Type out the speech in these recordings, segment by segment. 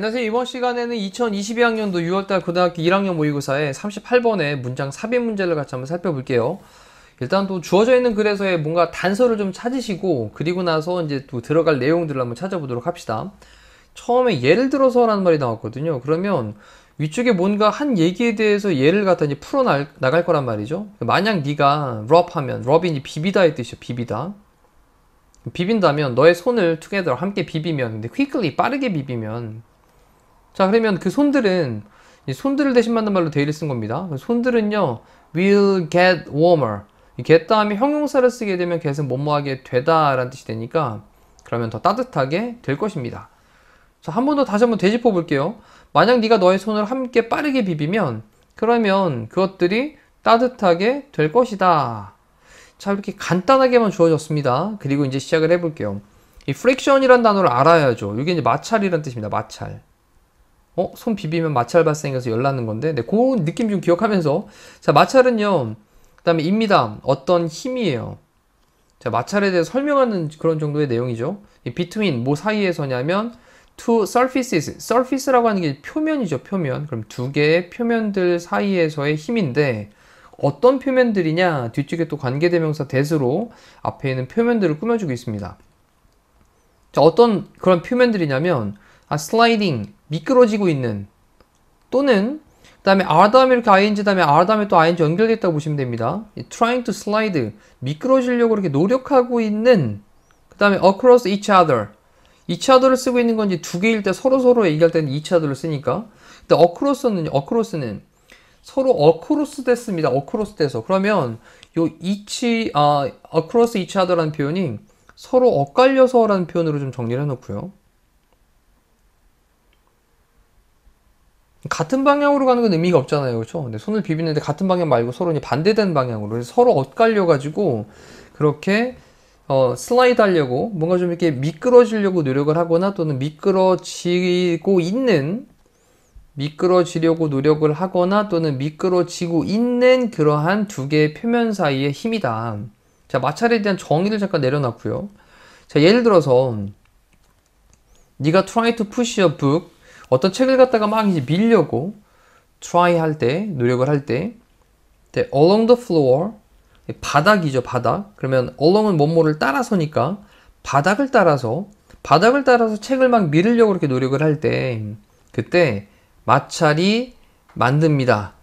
안녕하세요. 이번 시간에는 2022학년도 6월달 고등학교 1학년 모의고사의 38번의 문장 삽입 문제를 같이 한번 살펴볼게요. 일단 또 주어져 있는 글에서의 뭔가 단서를 좀 찾으시고, 그리고 나서 이제 또 들어갈 내용들을 한번 찾아보도록 합시다. 처음에 예를 들어서라는 말이 나왔거든요. 그러면 위쪽에 뭔가 한 얘기에 대해서 예를 갖다 이제 나갈 거란 말이죠. 만약 네가 rub 하면, rub이 이제 비비다의 뜻이죠. 비비다. 비빈다면 너의 손을 together 함께 비비면, 근데 quickly 빠르게 비비면, 자, 그러면 그 손들은 이 손들을 대신 받는 말로 대의를 쓴 겁니다. 손들은요 will get warmer. 이 get 다음에 형용사를 쓰게 되면 get은 뭐뭐하게 되다 라는 뜻이 되니까, 그러면 더 따뜻하게 될 것입니다. 자, 한 번 더 다시 한번 되짚어 볼게요. 만약 네가 너의 손을 함께 빠르게 비비면, 그러면 그것들이 따뜻하게 될 것이다. 자, 이렇게 간단하게만 주어졌습니다. 그리고 이제 시작을 해볼게요. 이 friction이라는 단어를 알아야죠. 이게 이제 마찰이라는 뜻입니다. 마찰. 손 비비면 마찰 발생해서 열나는 건데, 네, 그 느낌 좀 기억하면서. 자, 마찰은요, 그 다음에 입니다. 어떤 힘이에요. 자, 마찰에 대해서 설명하는 그런 정도의 내용이죠. 이 between, 뭐 사이에서냐면, two surfaces. surface라고 하는 게 표면이죠, 표면. 그럼 두 개의 표면들 사이에서의 힘인데, 어떤 표면들이냐, 뒤쪽에 또 관계대명사 that으로 앞에 있는 표면들을 꾸며주고 있습니다. 자, 어떤 그런 표면들이냐면, sliding, 미끄러지고 있는, 또는 그 다음에 r 다음에 이렇게 ing 다음에 r 다음에 또 ing 연결됐다고 보시면 됩니다. trying to slide, 미끄러지려고 이렇게 노력하고 있는, 그 다음에 across each other, each other를 쓰고 있는 건지 두 개일 때 서로 얘기할 때는 each other를 쓰니까. 근데 across는 서로 across 됐습니다. across 돼서. 그러면 요 across each other라는 표현이 서로 엇갈려서라는 표현으로 좀 정리를 해놓고요. 같은 방향으로 가는 건 의미가 없잖아요. 그렇죠? 근데 손을 비비는데 같은 방향 말고 서로 반대되는 방향으로. 그래서 서로 엇갈려가지고 그렇게 슬라이드 하려고 뭔가 좀 이렇게 미끄러지려고 노력을 하거나, 또는 미끄러지려고 노력을 하거나, 또는 미끄러지고 있는 그러한 두 개의 표면 사이의 힘이다. 자, 마찰에 대한 정의를 잠깐 내려놨고요. 자, 예를 들어서 네가 try to push a book, 어떤 책을 갖다가 막 이제 밀려고 try 할 때, 노력을 할 때, along the floor, 바닥이죠, 바닥. 그러면 along은 뭐뭐를 따라서니까 바닥을 따라서 책을 막 밀으려고 이렇게 노력을 할 때, 그때 마찰이 만듭니다.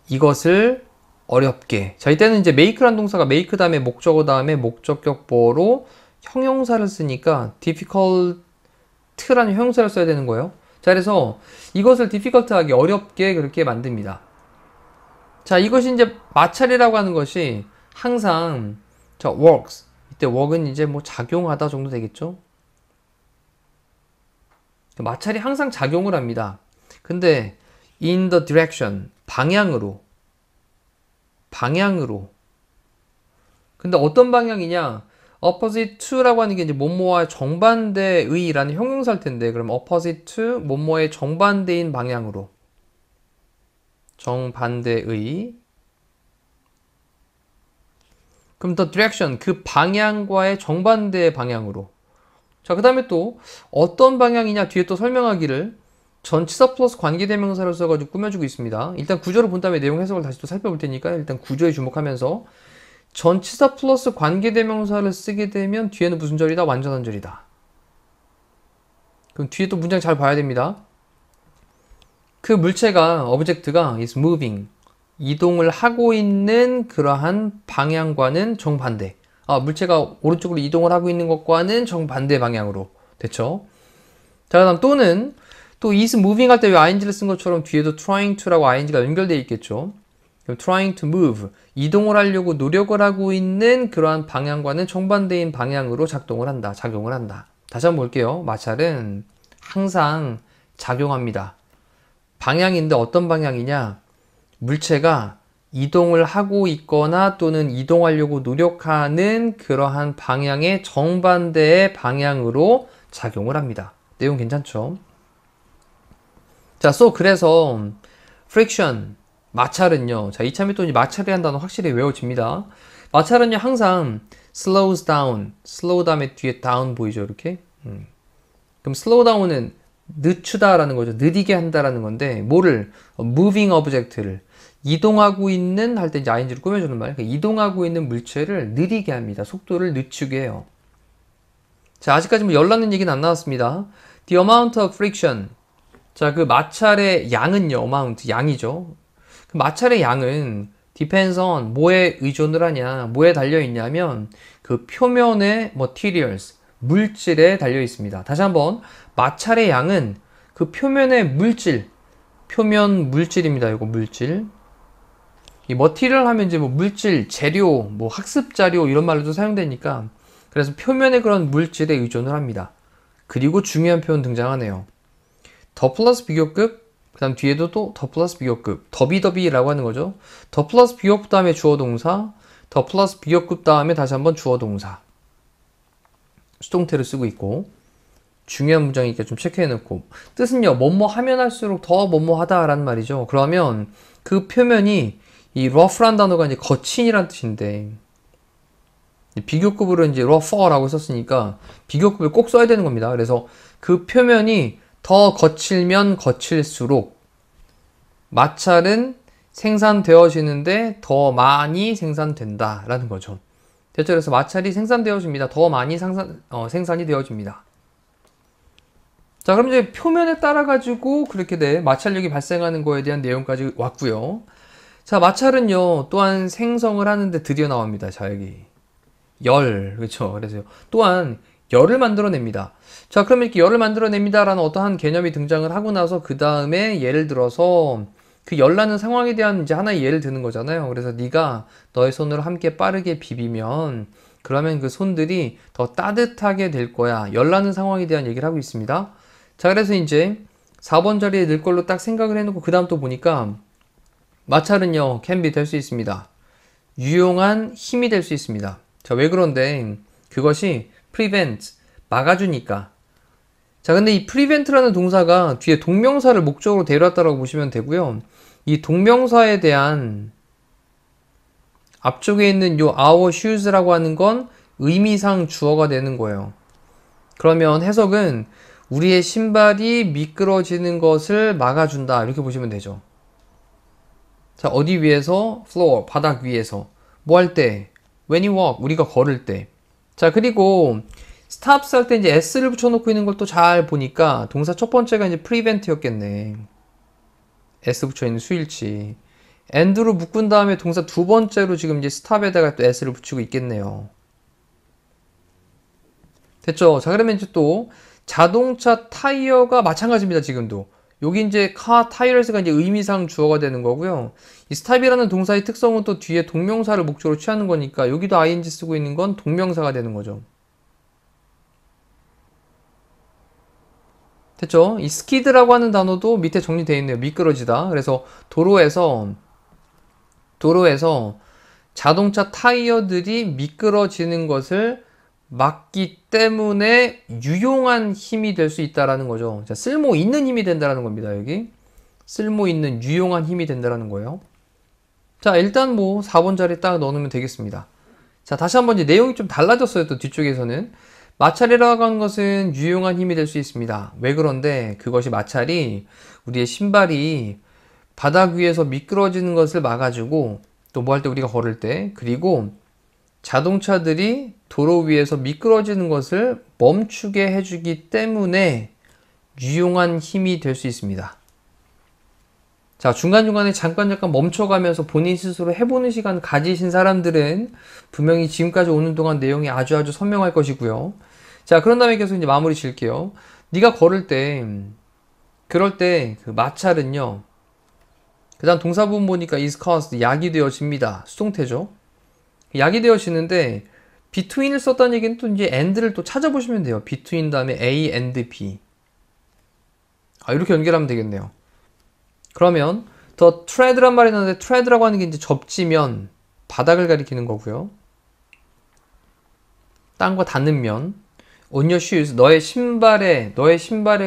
이것을 어렵게. 자, 이때는 이제 make라는 동사가 make 다음에 목적어 다음에 목적격보로 형용사를 쓰니까 difficult라는 형용사를 써야 되는 거예요. 자, 그래서 이것을 difficult하게, 어렵게 그렇게 만듭니다. 자, 이것이 이제 마찰이라고 하는 것이 항상, 자, works. 이때 work은 이제 뭐 작용하다 정도 되겠죠? 마찰이 항상 작용을 합니다. 근데 in the direction, 방향으로. 근데 어떤 방향이냐? opposite to라고 하는 게 이제 뭐뭐와 정반대의라는 형용사일 텐데, 그럼 opposite to 뭐뭐의 정반대인 방향으로. 정반대의. 그럼 the direction, 그 방향과의 정반대 방향으로. 자, 그 다음에 또 어떤 방향이냐, 뒤에 또 설명하기를 전치사 플러스 관계대명사를 써가지고 꾸며주고 있습니다. 일단 구조를 본 다음에 내용 해석을 다시 또 살펴볼 테니까 일단 구조에 주목하면서, 전치사 플러스 관계대명사를 쓰게 되면 뒤에는 무슨 절이다? 완전한 절이다. 그럼 뒤에 또 문장 잘 봐야 됩니다. 그 물체가, 오브젝트가 is moving, 이동을 하고 있는 그러한 방향과는 정반대. 물체가 오른쪽으로 이동을 하고 있는 것과는 정반대 방향으로. 됐죠? 자, 그 다음 또는, 또 is moving 할 때 왜 ing를 쓴 것처럼 뒤에도 trying to라고 ing가 연결되어 있겠죠? trying to move, 이동을 하려고 노력을 하고 있는 그러한 방향과는 정반대인 방향으로 작용을 한다. 다시 한번 볼게요. 마찰은 항상 작용합니다. 방향인데 어떤 방향이냐? 물체가 이동을 하고 있거나 또는 이동하려고 노력하는 그러한 방향의 정반대의 방향으로 작용을 합니다. 내용 괜찮죠? 자, 그래서 friction, 마찰은요. 자, 이참에 또 마찰이라는 단어 확실히 외워집니다. 마찰은요, 항상 slows down, slow 다음에 뒤에 down 보이죠, 이렇게? 그럼 slow down은 늦추다라는 거죠. 느리게 한다라는 건데 뭐를 moving object를 이동하고 있는 할 때 이제 ing를 꾸며주는 말. 그러니까 이동하고 있는 물체를 느리게 합니다. 속도를 늦추게 해요. 자, 아직까지 뭐 열나는 얘기는 안 나왔습니다. The amount of friction. 자, 그 마찰의 양은요. amount 양이죠. 그 마찰의 양은 depends on 뭐에 의존을 하냐, 뭐에 달려 있냐면 그 표면의 materials 물질에 달려 있습니다. 다시 한번 마찰의 양은 그 표면의 물질, 표면 물질입니다. 이거 물질. 이 머티리얼 하면 이제 뭐 물질, 재료, 뭐 학습 자료 이런 말로도 사용되니까 그래서 표면의 그런 물질에 의존을 합니다. 그리고 중요한 표현 등장하네요. 더 플러스 비교급, 그 다음 뒤에도 또 더 플러스 비교급, 더비더비라고 하는 거죠. 더 플러스 비교급 다음에 주어 동사, 더 플러스 비교급 다음에 다시 한번 주어 동사. 수동태를 쓰고 있고 중요한 문장이니까 좀 체크해 놓고 뜻은요. 뭐뭐 하면 할수록 더 뭐뭐 하다라는 말이죠. 그러면 그 표면이 이 rough란 단어가 이제 거친이란 뜻인데 비교급으로 이제 rougher라고 썼으니까 비교급을 꼭 써야 되는 겁니다. 그래서 그 표면이 더 거칠면 거칠수록 마찰은 생산되어지는데 더 많이 생산된다라는 거죠. 됐죠? 그래서 마찰이 생산되어집니다. 더 많이 생산이 되어집니다. 자, 그럼 이제 표면에 따라 가지고 그렇게 마찰력이 발생하는 거에 대한 내용까지 왔고요. 자, 마찰은요 또한 생성을 하는데 드디어 나옵니다. 자, 여기 열, 그렇죠? 그래서 또한 열을 만들어냅니다. 자, 그러면 이렇게 열을 만들어냅니다라는 어떠한 개념이 등장을 하고 나서 그 다음에 예를 들어서 그 열나는 상황에 대한 이제 하나의 예를 드는 거잖아요. 그래서 네가 너의 손으로 함께 빠르게 비비면 그러면 그 손들이 더 따뜻하게 될 거야. 열나는 상황에 대한 얘기를 하고 있습니다. 자, 그래서 이제 4번 자리에 넣을 걸로 딱 생각을 해놓고 그 다음 또 보니까 마찰은요, can be 될 수 있습니다. 유용한 힘이 될 수 있습니다. 자, 왜 그런데 그것이 prevent, 막아주니까. 자, 근데 이 prevent라는 동사가 뒤에 동명사를 목적으로 데려왔다라고 보시면 되고요. 이 동명사에 대한 앞쪽에 있는 요 our shoes라고 하는 건 의미상 주어가 되는 거예요. 그러면 해석은 우리의 신발이 미끄러지는 것을 막아준다. 이렇게 보시면 되죠. 자, 어디 위에서? floor, 바닥 위에서. 뭐 할 때? when you walk, 우리가 걸을 때. 자, 그리고 stops 할 때 이제 s를 붙여놓고 있는 걸 또 잘 보니까 동사 첫 번째가 이제 prevent였겠네. s 붙여있는 수일치. and로 묶은 다음에 동사 두 번째로 지금 이제 stop에다가 또 s를 붙이고 있겠네요. 됐죠? 자, 그러면 이제 또 자동차 타이어가 마찬가지입니다. 지금도. 여기 이제 car tires가 이제 의미상 주어가 되는 거고요. 이 stop이라는 동사의 특성은 또 뒤에 동명사를 목적으로 취하는 거니까 여기도 ing 쓰고 있는 건 동명사가 되는 거죠. 됐죠? 이 skid라고 하는 단어도 밑에 정리되어 있네요. 미끄러지다. 그래서 도로에서 자동차 타이어들이 미끄러지는 것을 막기 때문에 유용한 힘이 될 수 있다라는 거죠. 자, 쓸모 있는 힘이 된다라는 겁니다. 여기 쓸모 있는 유용한 힘이 된다라는 거예요. 자, 일단 뭐 4번 자리에 딱 넣어놓으면 되겠습니다. 자, 다시 한번 이제 내용이 좀 달라졌어요. 또 뒤쪽에서는 마찰이라고 하는 것은 유용한 힘이 될 수 있습니다. 왜 그런데 그것이 마찰이 우리의 신발이 바닥 위에서 미끄러지는 것을 막아주고 또 뭐 할 때 우리가 걸을 때 그리고 자동차들이 도로 위에서 미끄러지는 것을 멈추게 해주기 때문에 유용한 힘이 될 수 있습니다. 자, 중간중간에 잠깐 멈춰가면서 본인 스스로 해보는 시간 가지신 사람들은 분명히 지금까지 오는 동안 내용이 아주 선명할 것이고요. 자, 그런 다음에 계속 이제 마무리 질게요. 네가 걸을 때, 그럴 때 그 마찰은요. 그 다음 동사 부분 보니까 is caused, 약이 되어집니다. 수동태죠. 약이 되어지는데 between을 썼다는 얘기는 또 이제 and를 또 찾아보시면 돼요. between 다음에 A and B. 이렇게 연결하면 되겠네요. 그러면 더 tread란 말이 나는데 tread라고 하는 게 이제 접지면 바닥을 가리키는 거고요. 땅과 닿는 면. on your shoes, 너의 신발의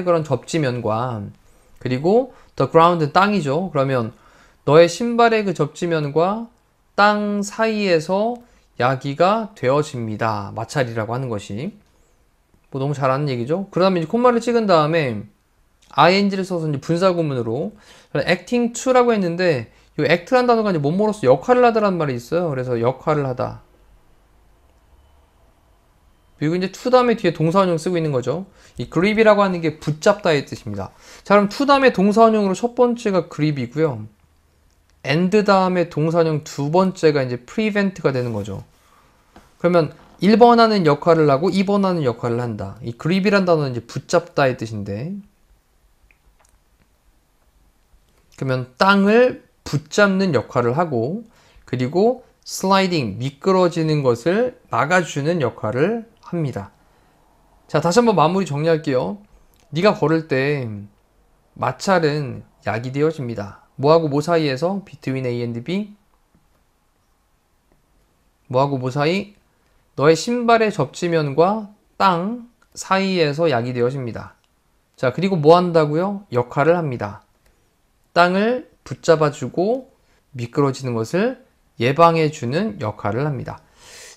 그런 접지면과 그리고 the ground, 땅이죠. 그러면 너의 신발의 그 접지면과 땅 사이에서 야기가 되어집니다. 마찰이라고 하는 것이. 뭐 너무 잘 아는 얘기죠. 그 다음에 이제 콤마를 찍은 다음에 ing를 써서 이제 분사구문으로 acting to라고 했는데 이 act라는 단어가 이제 뭐뭐로서 역할을 하다라는 말이 있어요. 그래서 역할을 하다. 그리고 이제 to 다음에 뒤에 동사원형 쓰고 있는 거죠. 이 grip이라고 하는 게 붙잡다의 뜻입니다. 자, 그럼 to 다음에 동사원형으로 첫 번째가 grip이고요. and 다음에 동사원형 두 번째가 이제 prevent가 되는 거죠. 그러면 1번 하는 역할을 하고 2번 하는 역할을 한다. 이 grip이란 단어는 이제 붙잡다의 뜻인데, 그러면 땅을 붙잡는 역할을 하고, 그리고 슬라이딩, 미끄러지는 것을 막아주는 역할을 합니다. 자, 다시 한번 마무리 정리할게요. 네가 걸을 때 마찰은 약이 되어집니다. 뭐하고 뭐 사이에서? between A and B. 뭐하고 뭐 사이? 너의 신발의 접지면과 땅 사이에서 약이 되어집니다. 자, 그리고 뭐 한다고요? 역할을 합니다. 땅을 붙잡아주고 미끄러지는 것을 예방해주는 역할을 합니다.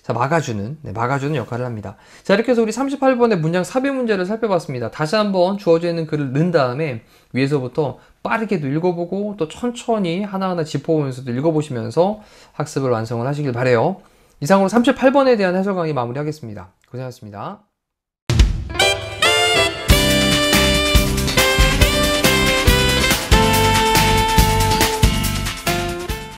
자, 막아주는 역할을 합니다. 자, 이렇게 해서 우리 38번의 문장 삽입 문제를 살펴봤습니다. 다시 한번 주어져 있는 글을 넣은 다음에 위에서부터 빠르게도 읽어보고 또 천천히 하나하나 짚어보면서도 읽어보시면서 학습을 완성을 하시길 바래요. 이상으로 38번에 대한 해설 강의 마무리하겠습니다. 고생하셨습니다.